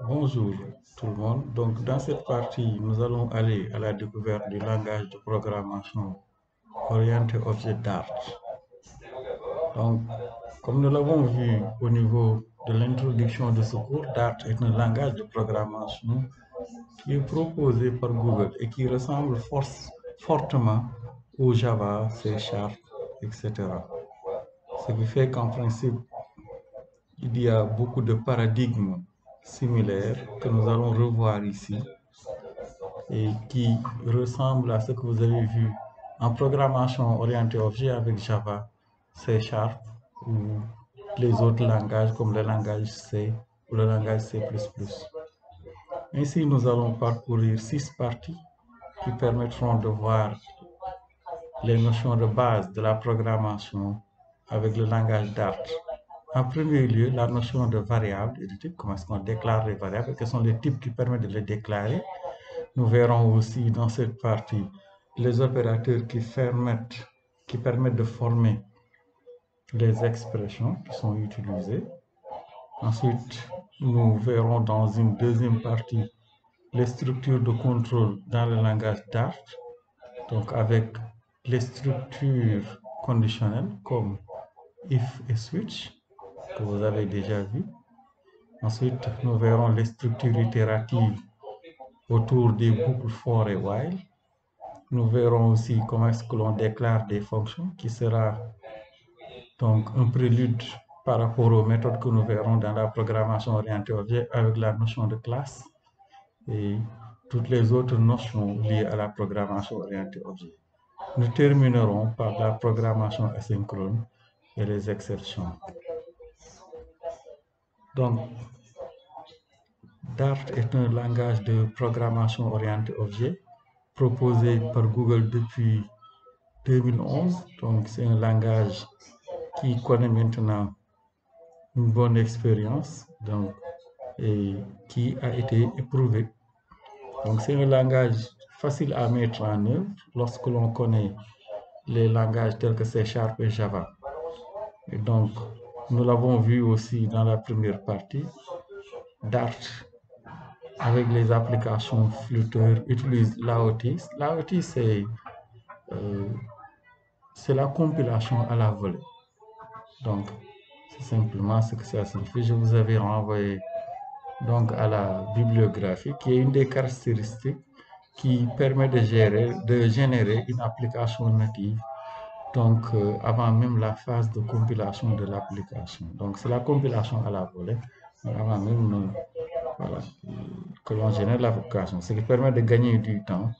Bonjour tout le monde. Donc, dans cette partie, nous allons aller à la découverte du langage de programmation orienté objet Dart. Donc, comme nous l'avons vu au niveau de l'introduction de ce cours, Dart est un langage de programmation qui est proposé par Google et qui ressemble fortement au Java, C Sharp, etc. Ce qui fait qu'en principe, il y a beaucoup de paradigmes similaires que nous allons revoir ici et qui ressemblent à ce que vous avez vu en programmation orientée objet avec Java, C Sharp ou les autres langages comme le langage C ou le langage C++. Ainsi, nous allons parcourir 6 parties qui permettront de voir les notions de base de la programmation avec le langage Dart. En premier lieu, la notion de variable et de type, comment est-ce qu'on déclare les variables et quels sont les types qui permettent de les déclarer. Nous verrons aussi dans cette partie les opérateurs qui permettent de former les expressions qui sont utilisées. Ensuite, nous verrons dans une deuxième partie les structures de contrôle dans le langage Dart, donc avec les structures conditionnelles comme if et switch que vous avez déjà vu. Ensuite, nous verrons les structures itératives autour des boucles for et while. Nous verrons aussi comment est-ce que l'on déclare des fonctions qui sera donc un prélude par rapport aux méthodes que nous verrons dans la programmation orientée objet avec la notion de classe et toutes les autres notions liées à la programmation orientée objet. Nous terminerons par la programmation asynchrone et les exceptions. Donc, Dart est un langage de programmation orientée objet proposé par Google depuis 2011. Donc, c'est un langage qui connaît maintenant une bonne expérience et qui a été éprouvé. Donc, c'est un langage facile à mettre en œuvre lorsque l'on connaît les langages tels que C Sharp et Java. Et donc, nous l'avons vu aussi dans la première partie, Dart, avec les applications Flutter, utilise l'AOT. L'AOT, c'est la compilation à la volée. Donc, c'est simplement ce que ça signifie. Je vous avais renvoyé donc à la bibliographie qui est une des caractéristiques qui permet de générer une application native donc avant même la phase de compilation de l'application. Donc c'est la compilation à la volée avant même voilà, que l'on génère l'application, ce qui permet de gagner du temps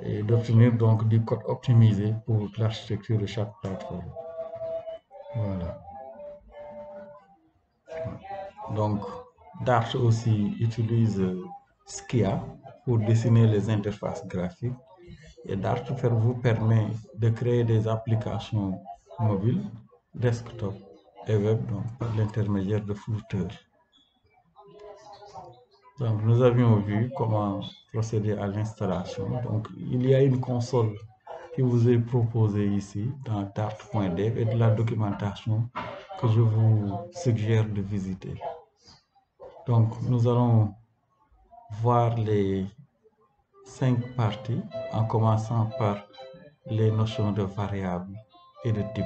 et d'obtenir donc du code optimisé pour l'architecture de chaque plateforme. Voilà. Donc Dart aussi utilise Skia pour dessiner les interfaces graphiques. Et Dart vous permet de créer des applications mobiles, desktop et web donc, par l'intermédiaire de Flutter. Donc, nous avions vu comment procéder à l'installation. Donc, il y a une console qui vous est proposée ici dans dart.dev et de la documentation que je vous suggère de visiter. Donc, nous allons voir les 5 parties en commençant par les notions de variables et de type.